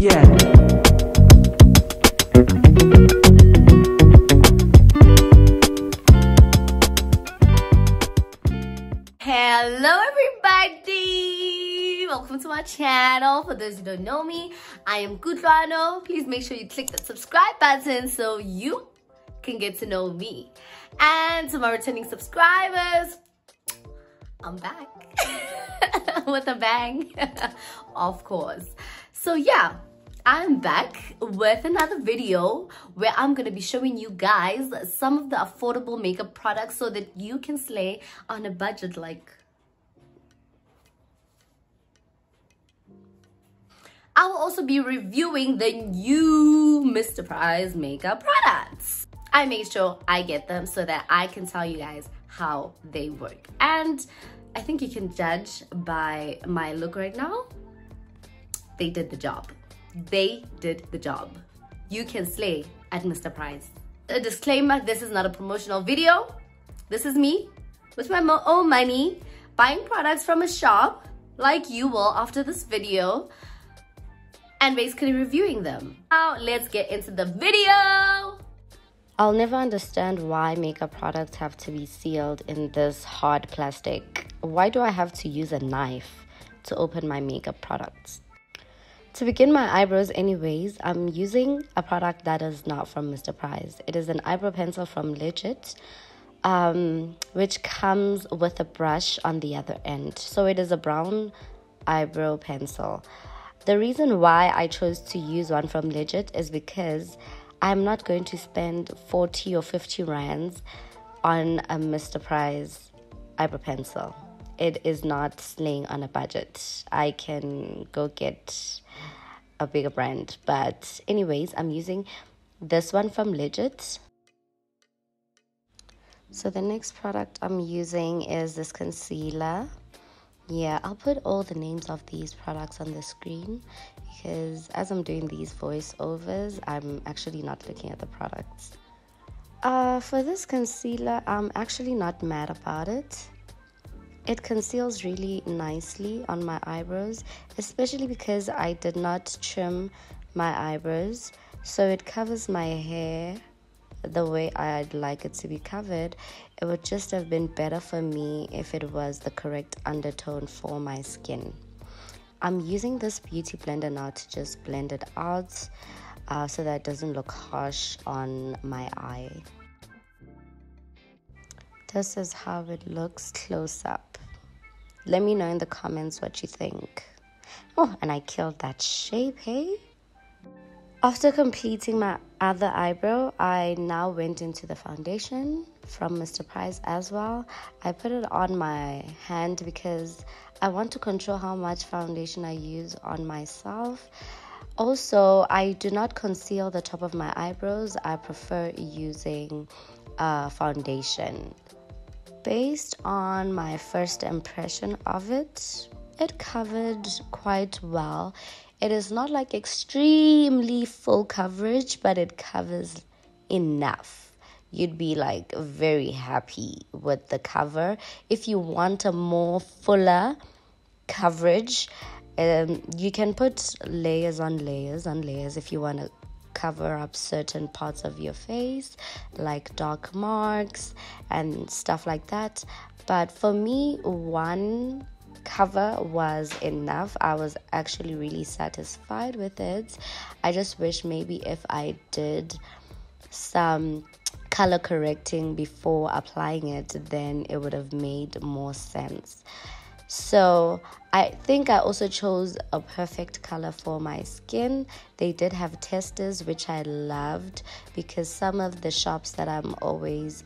Yeah. Hello everybody, welcome to my channel. For those who don't know me, I am Kutlwano. Please make sure you click the subscribe button so you can get to know me. And to my returning subscribers, I'm back with a bang. Of course. So yeah, I'm back with another video where I'm going to be showing you guys some of the affordable makeup products so that you can slay on a budget. I will also be reviewing the new Mr. Price makeup products. I make sure I get them so that I can tell you guys how they work. And I think you can judge by my look right now. They did the job. They did the job. You can slay at Mr. Price. A disclaimer, this is not a promotional video. This is me with my own money buying products from a shop like you will after this video and basically reviewing them. Now let's get into the video. I'll never understand why makeup products have to be sealed in this hard plastic. Why do I have to use a knife to open my makeup products? To begin my eyebrows anyways, I'm using a product that is not from Mr. Price. It is an eyebrow pencil from Legit, which comes with a brush on the other end. So it is a brown eyebrow pencil. The reason why I chose to use one from Legit is because I'm not going to spend 40 or 50 rands on a Mr. Price eyebrow pencil. It is not slaying on a budget. I can go get a bigger brand, but anyways, I'm using this one from Legit. So the next product I'm using is this concealer. Yeah, I'll put all the names of these products on the screen because as I'm doing these voiceovers, I'm actually not looking at the products. For this concealer, I'm actually not mad about it. It conceals really nicely on my eyebrows, especially because I did not trim my eyebrows. So it covers my hair the way I'd like it to be covered. It would just have been better for me if it was the correct undertone for my skin. I'm using this beauty blender now to just blend it out so that it doesn't look harsh on my eye. This is how it looks close up. Let me know in the comments what you think. Oh, and I killed that shape, hey? After completing my other eyebrow, I now went into the foundation from Mr. Price as well. I put it on my hand because I want to control how much foundation I use on myself. Also, I do not conceal the top of my eyebrows. I prefer using foundation. Based on my first impression of it, it covered quite well. It is not like extremely full coverage, but it covers enough. You'd be like very happy with the cover. If you want a more fuller coverage, you can put layers on layers on layers if you want to cover up certain parts of your face like dark marks and stuff like that. But for me, one cover was enough. I was actually really satisfied with it. I just wish maybe if I did some color correcting before applying it, then it would have made more sense. So I think I also chose a perfect color for my skin. They did have testers, which I loved because some of the shops that I'm always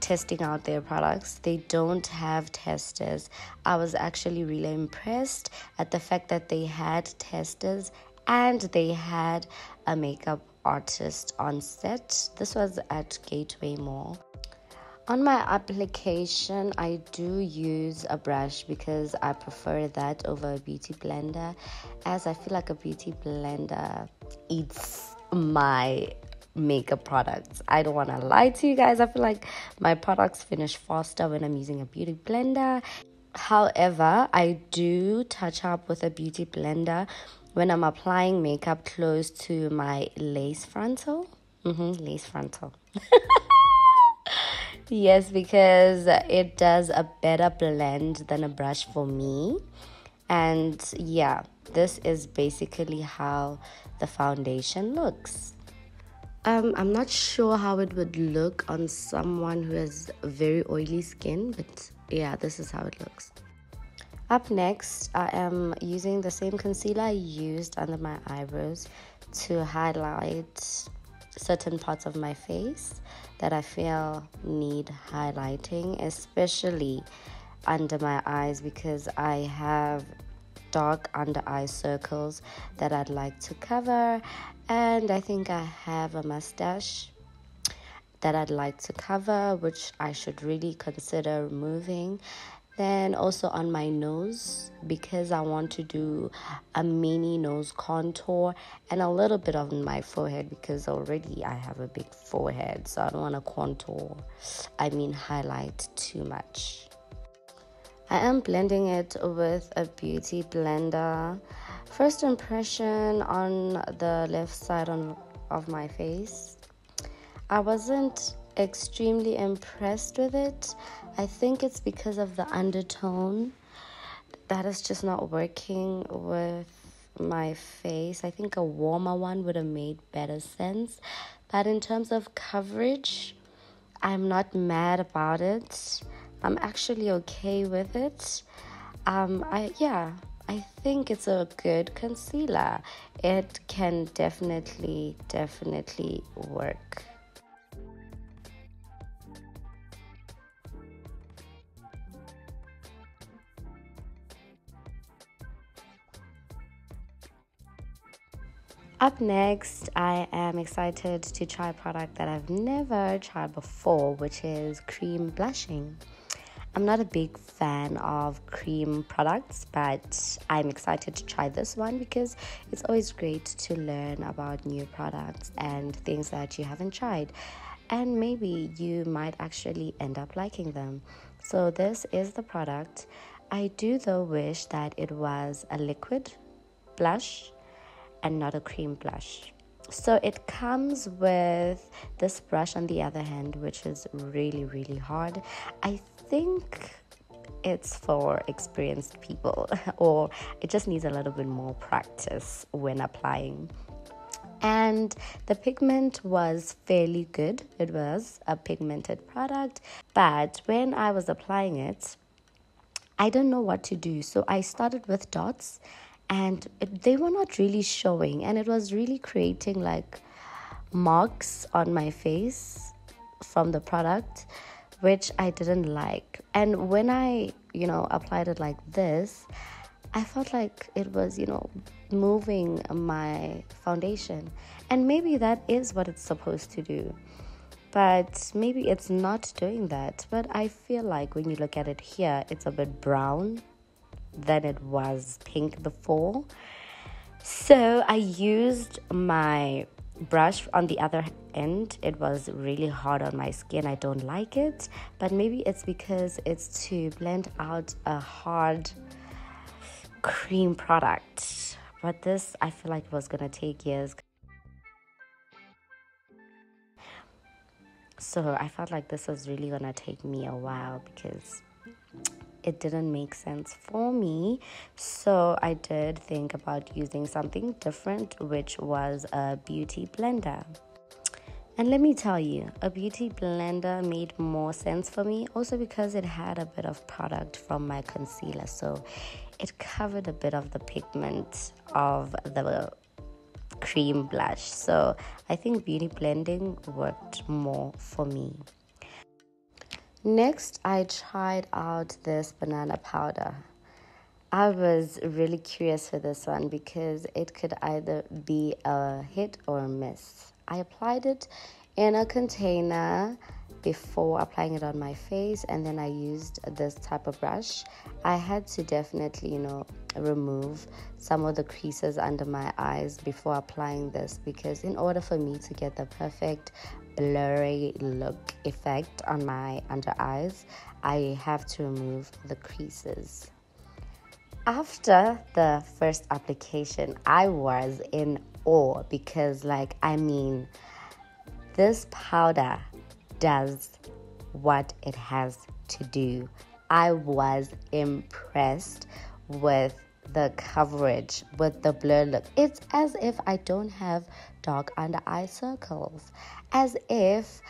testing out their products, they don't have testers. I was actually really impressed at the fact that they had testers and they had a makeup artist on set. This was at Gateway Mall. On my application, I do use a brush because I prefer that over a beauty blender, as I feel like a beauty blender eats my makeup products. I don't want to lie to you guys. I feel like my products finish faster when I'm using a beauty blender. However, I do touch up with a beauty blender when I'm applying makeup close to my lace frontal. Lace frontal. Yes, because it does a better blend than a brush for me. And yeah, this is basically how the foundation looks. I'm not sure how it would look on someone who has very oily skin, but yeah, this is how it looks. Up next, I am using the same concealer I used under my eyebrows to highlight certain parts of my face that I feel need highlighting, especially under my eyes, because I have dark under eye circles that I'd like to cover, and I think I have a mustache that I'd like to cover, which I should really consider removing. Then also on my nose, because I want to do a mini nose contour, and a little bit on my forehead because already I have a big forehead, so I don't want to highlight too much. I am blending it with a beauty blender. First impression on the left side of my face, I wasn't extremely impressed with it. I think it's because of the undertone that is just not working with my face. I think a warmer one would have made better sense. But in terms of coverage, I'm not mad about it. I'm actually okay with it. I think it's a good concealer. It can definitely work. Up next, I am excited to try a product that I've never tried before, which is cream blushing. I'm not a big fan of cream products, but I'm excited to try this one because it's always great to learn about new products and things that you haven't tried. And maybe you might actually end up liking them. So this is the product. I do though wish that it was a liquid blush and not a cream blush. So it comes with this brush on the other hand, which is really hard. I think it's for experienced people or it just needs a little bit more practice when applying. And the pigment was fairly good. It was a pigmented product, but when I was applying it, I didn't know what to do. So I started with dots and they were not really showing, and it was really creating like marks on my face from the product, which I didn't like. And when I applied it like this, I felt like it was moving my foundation, and maybe that is what it's supposed to do, but maybe it's not doing that. But I feel like when you look at it here, it's a bit brown than it was pink before. So I used my brush on the other end. It was really hard on my skin. I don't like it, but maybe it's because it's to blend out a hard cream product. But this, I feel like it was gonna take years. So I felt like this was really gonna take me a while because it didn't make sense for me. So I did think about using something different, which was a beauty blender. And let me tell you, a beauty blender made more sense for me, also because it had a bit of product from my concealer. So it covered a bit of the pigment of the cream blush. So I think beauty blending worked more for me. Next, I tried out this banana powder. I was really curious for this one because it could either be a hit or a miss. I applied it in a container before applying it on my face, and then I used this type of brush. I had to definitely, remove some of the creases under my eyes before applying this, because in order for me to get the perfect blurry look effect on my under eyes, I have to remove the creases. After the first application, I was in awe because, like, I mean, this powder does what it has to do. I was impressed with the coverage, with the blur look. It's as if I don't have dark under eye circles, as if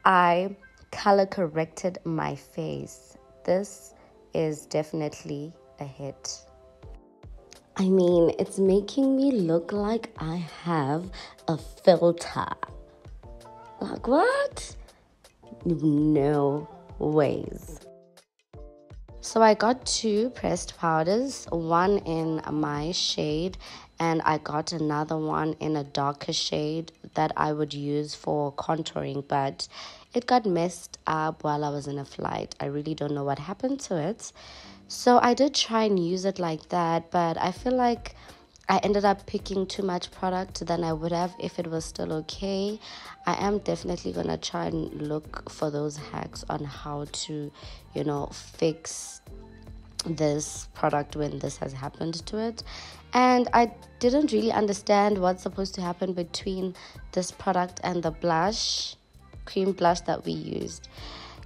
I color corrected my face. This is definitely a hit. I mean, it's making me look like I have a filter. Like, what? No ways. So I got 2 pressed powders, one in my shade, and I got another one in a darker shade that I would use for contouring, but it got messed up while I was in a flight. I really don't know what happened to it. So I did try and use it like that, but I feel like I ended up picking too much product than I would have if it was still okay. I am definitely going to try and look for those hacks on how to, fix this product when this has happened to it. And I didn't really understand what's supposed to happen between this product and the cream blush that we used.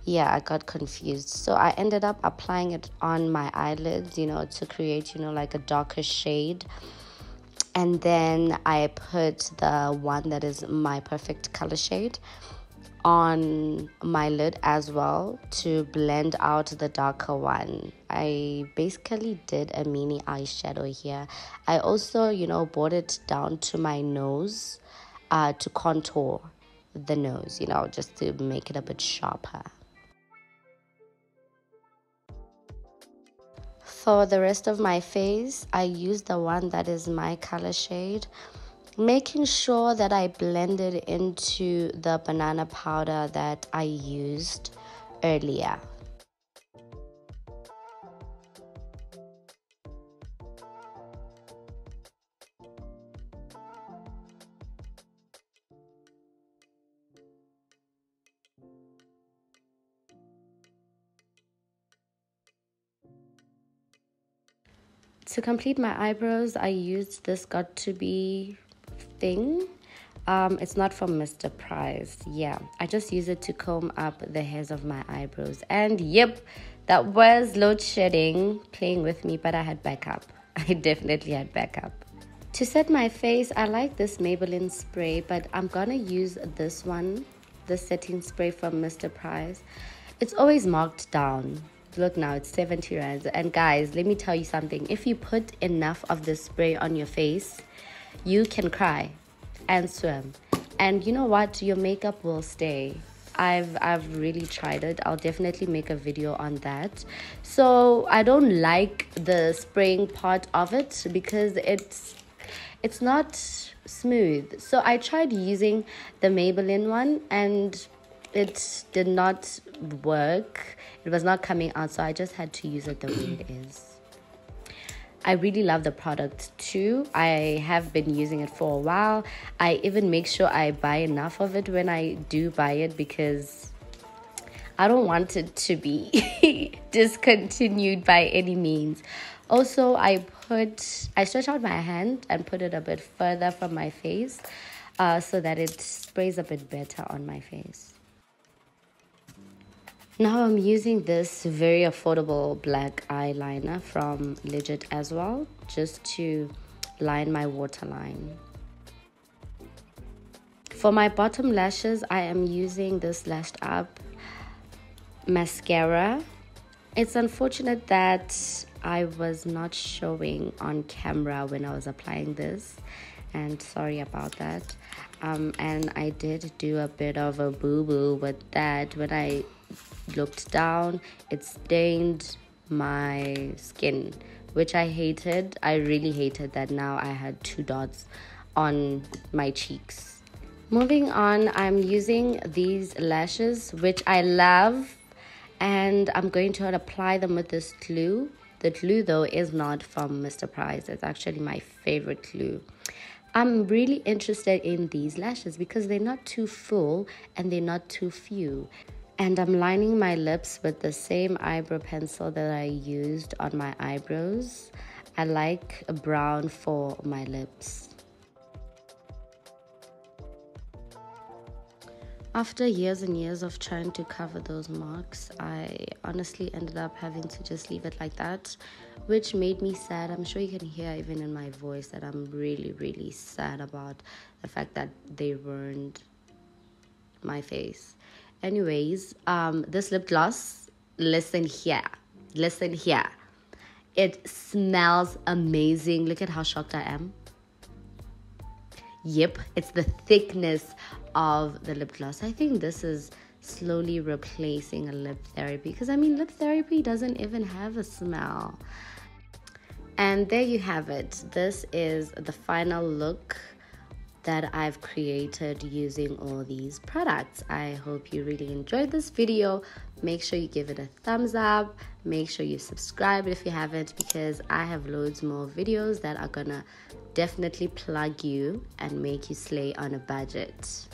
Yeah, I got confused. So I ended up applying it on my eyelids, to create, like a darker shade. And then I put the one that is my perfect color shade on my lid as well to blend out the darker one. I basically did a mini eyeshadow here. I also, brought it down to my nose to contour the nose, just to make it a bit sharper. For the rest of my face, I used the one that is my color shade, making sure that I blended into the banana powder that I used earlier. To complete my eyebrows, I used this Got To Be thing. It's not from Mr. Price. Yeah, I just use it to comb up the hairs of my eyebrows. And yep, that was load shedding playing with me, but I had backup. I definitely had backup. To set my face, I like this Maybelline spray, but I'm gonna use this one, the setting spray from Mr. Price. It's always marked down. Look now, it's 70 rands. And guys, let me tell you something. If you put enough of this spray on your face, you can cry and swim. And you know what? Your makeup will stay. I've really tried it. I'll definitely make a video on that. So I don't like the spraying part of it because it's not smooth. So I tried using the Maybelline one and it did not work. It was not coming out, so I just had to use it the way it is. I really love the product too. I have been using it for a while. I even make sure I buy enough of it when I do buy it because I don't want it to be discontinued by any means. Also, I stretch out my hand and put it a bit further from my face so that it sprays a bit better on my face. Now I'm using this very affordable black eyeliner from Legit as well, just to line my waterline. For my bottom lashes, I am using this Lashed Up mascara. It's unfortunate that I was not showing on camera when I was applying this, and sorry about that. And I did do a bit of a boo-boo with that. When I looked down, it stained my skin, which I hated. I really hated that now I had 2 dots on my cheeks. Moving on, I'm using these lashes, which I love, and I'm going to apply them with this glue. The glue though is not from Mr. Price. It's actually my favorite glue. I'm really interested in these lashes because they're not too full and they're not too few. And I'm lining my lips with the same eyebrow pencil that I used on my eyebrows. I like a brown for my lips. After years and years of trying to cover those marks, I honestly ended up having to just leave it like that, which made me sad. I'm sure you can hear even in my voice that I'm really, really sad about the fact that they ruined my face. Anyways, this lip gloss, listen here. It smells amazing. Look at how shocked I am. Yep, it's the thickness of the lip gloss. I think this is slowly replacing a lip therapy, because I mean, lip therapy doesn't even have a smell. And there you have it. This is the final look that I've created using all these products. I hope you really enjoyed this video. Make sure you give it a thumbs up. Make sure you subscribe if you haven't, because I have loads more videos that are gonna definitely plug you and make you slay on a budget.